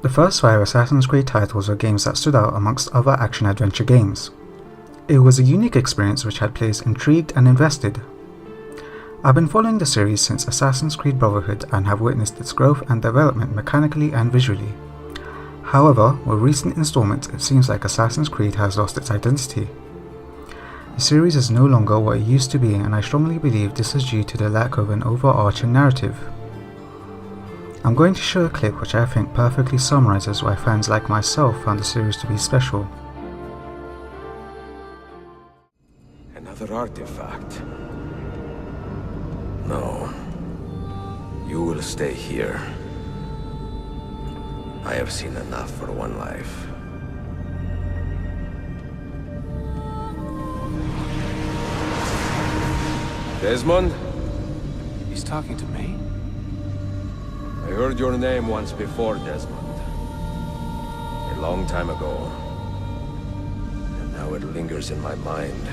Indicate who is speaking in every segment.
Speaker 1: The first 5 Assassin's Creed titles were games that stood out amongst other action-adventure games. It was a unique experience which had players intrigued and invested. I've been following the series since Assassin's Creed Brotherhood and have witnessed its growth and development mechanically and visually. However, with recent installments it seems like Assassin's Creed has lost its identity. The series is no longer what it used to be, and I strongly believe this is due to the lack of an overarching narrative. I'm going to show a clip which I think perfectly summarizes why fans like myself found the series to be special.
Speaker 2: Another artifact. No. You will stay here. I have seen enough for one life. Desmond?
Speaker 3: He's talking to me?
Speaker 2: I heard your name once before, Desmond. A long time ago. And now it lingers in my mind,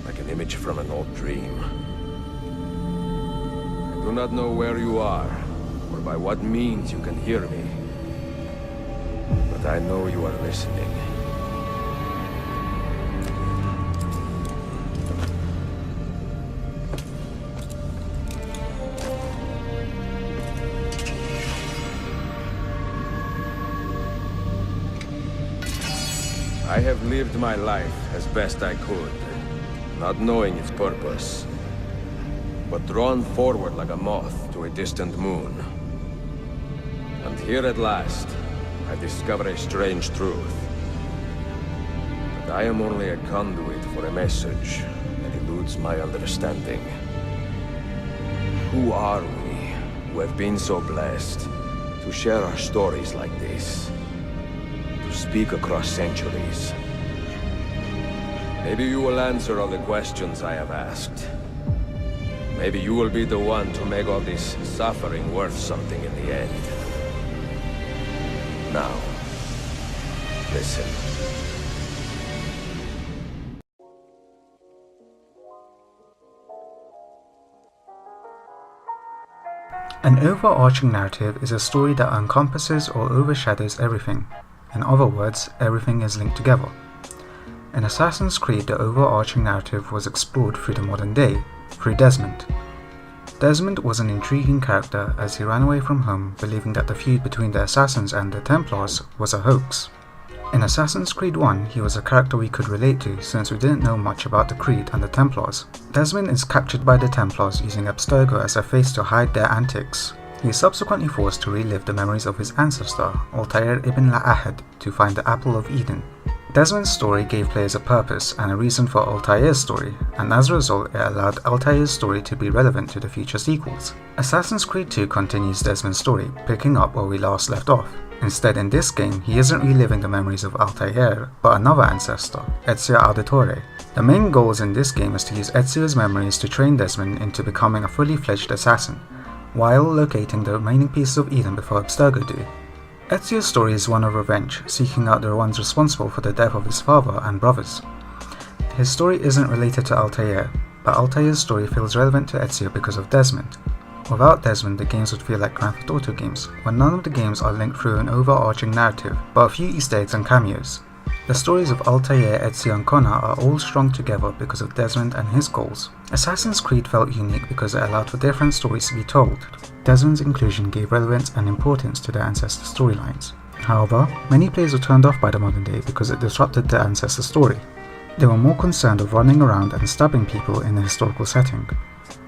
Speaker 2: like an image from an old dream. I do not know where you are, or by what means you can hear me. But I know you are listening. I have lived my life as best I could, not knowing its purpose, but drawn forward like a moth to a distant moon. And here at last, I discover a strange truth. That I am only a conduit for a message that eludes my understanding. Who are we, who have been so blessed, to share our stories like this? To speak across centuries. Maybe you will answer all the questions I have asked. Maybe you will be the one to make all this suffering worth something in the end. Now, listen.
Speaker 1: An overarching narrative is a story that encompasses or overshadows everything. In other words, everything is linked together. In Assassin's Creed, the overarching narrative was explored through the modern day, through Desmond. Desmond was an intriguing character as he ran away from home believing that the feud between the Assassins and the Templars was a hoax. In Assassin's Creed 1, he was a character we could relate to since we didn't know much about the Creed and the Templars. Desmond is captured by the Templars using Abstergo as a face to hide their antics. He is subsequently forced to relive the memories of his ancestor, Altair ibn La'ahad, to find the Apple of Eden. Desmond's story gave players a purpose and a reason for Altair's story, and as a result it allowed Altair's story to be relevant to the future sequels. Assassin's Creed 2 continues Desmond's story, picking up where we last left off. Instead, in this game, he isn't reliving the memories of Altair, but another ancestor, Ezio Auditore. The main goals in this game is to use Ezio's memories to train Desmond into becoming a fully fledged assassin, while locating the remaining pieces of Eden before Abstergo do. Ezio's story is one of revenge, seeking out the ones responsible for the death of his father and brothers. His story isn't related to Altair, but Altair's story feels relevant to Ezio because of Desmond. Without Desmond, the games would feel like Grand Theft Auto games, where none of the games are linked through an overarching narrative, but a few Easter eggs and cameos. The stories of Altair, Ezio and Connor are all strung together because of Desmond and his goals. Assassin's Creed felt unique because it allowed for different stories to be told. Desmond's inclusion gave relevance and importance to the ancestor storylines. However, many players were turned off by the modern day because it disrupted the ancestor story. They were more concerned with running around and stabbing people in a historical setting.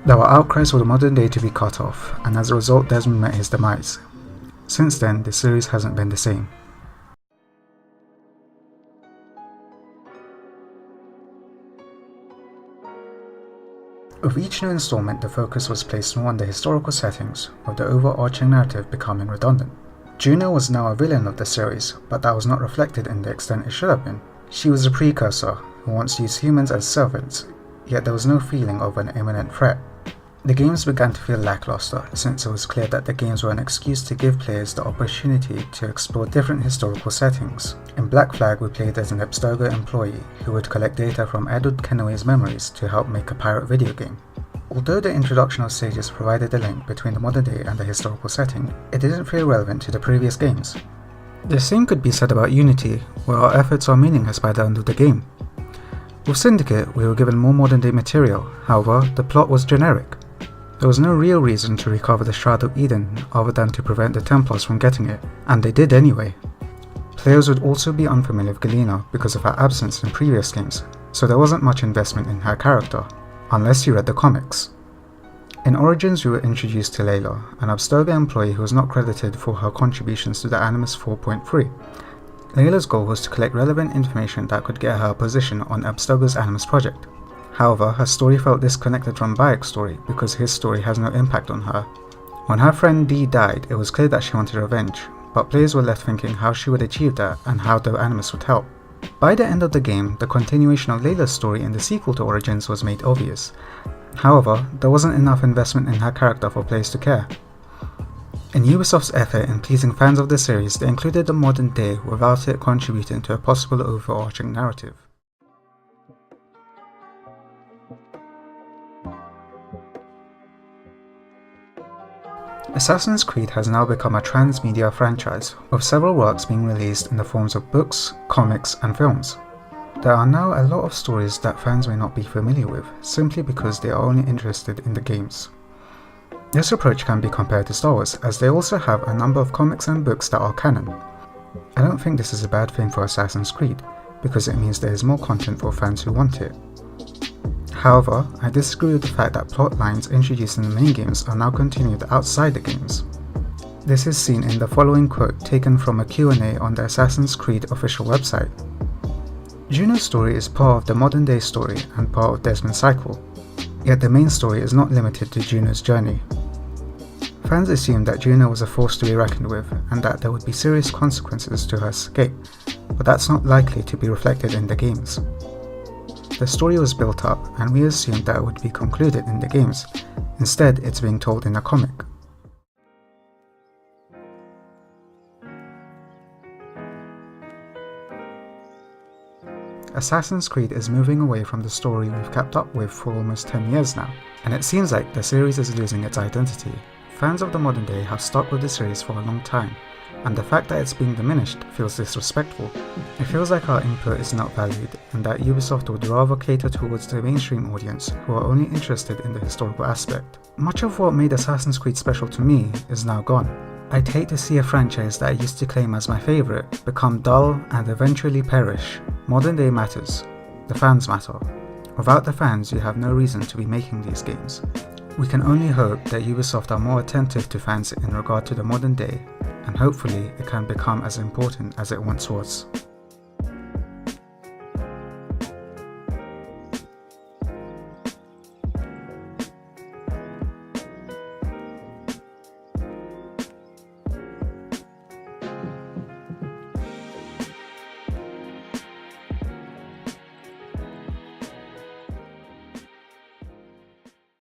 Speaker 1: There were outcries for the modern day to be cut off, and as a result Desmond met his demise. Since then, the series hasn't been the same. With each new installment, the focus was placed more on the historical settings, with the overarching narrative becoming redundant. Juno was now a villain of the series, but that was not reflected in the extent it should have been. She was a precursor, who once used humans as servants, yet there was no feeling of an imminent threat. The games began to feel lackluster, since it was clear that the games were an excuse to give players the opportunity to explore different historical settings. In Black Flag, we played as an Abstergo employee who would collect data from Edward Kenway's memories to help make a pirate video game. Although the introduction of sages provided a link between the modern day and the historical setting, it didn't feel relevant to the previous games. The same could be said about Unity, where our efforts are meaningless by the end of the game. With Syndicate, we were given more modern day material, however, the plot was generic. There was no real reason to recover the Shroud of Eden other than to prevent the Templars from getting it, and they did anyway. Players would also be unfamiliar with Galena because of her absence in previous games, so there wasn't much investment in her character, unless you read the comics. In Origins, we were introduced to Layla, an Abstergo employee who was not credited for her contributions to the Animus 4.3. Layla's goal was to collect relevant information that could get her a position on Abstergo's Animus project. However, her story felt disconnected from Bayek's story because his story has no impact on her. When her friend Dee died, it was clear that she wanted revenge, but players were left thinking how she would achieve that and how the Animus would help. By the end of the game, the continuation of Layla's story in the sequel to Origins was made obvious. However, there wasn't enough investment in her character for players to care. In Ubisoft's effort in pleasing fans of the series, they included the modern day without it contributing to a possible overarching narrative. Assassin's Creed has now become a transmedia franchise, with several works being released in the forms of books, comics, and films. There are now a lot of stories that fans may not be familiar with, simply because they are only interested in the games. This approach can be compared to Star Wars, as they also have a number of comics and books that are canon. I don't think this is a bad thing for Assassin's Creed, because it means there is more content for fans who want it. However, I disagree with the fact that plot lines introduced in the main games are now continued outside the games. This is seen in the following quote taken from a Q&A on the Assassin's Creed official website. Juno's story is part of the modern day story and part of Desmond's cycle, yet the main story is not limited to Juno's journey. Fans assumed that Juno was a force to be reckoned with and that there would be serious consequences to her escape, but that's not likely to be reflected in the games. The story was built up and we assumed that it would be concluded in the games. Instead, it's being told in a comic. Assassin's Creed is moving away from the story we've kept up with for almost 10 years now, and it seems like the series is losing its identity. Fans of the modern day have stuck with the series for a long time, and the fact that it's being diminished feels disrespectful. It feels like our input is not valued, and that Ubisoft would rather cater towards the mainstream audience who are only interested in the historical aspect. Much of what made Assassin's Creed special to me is now gone. I'd hate to see a franchise that I used to claim as my favourite become dull and eventually perish. Modern day matters. The fans matter. Without the fans, you have no reason to be making these games. We can only hope that Ubisoft are more attentive to fans in regard to the modern day, and hopefully it can become as important as it once was.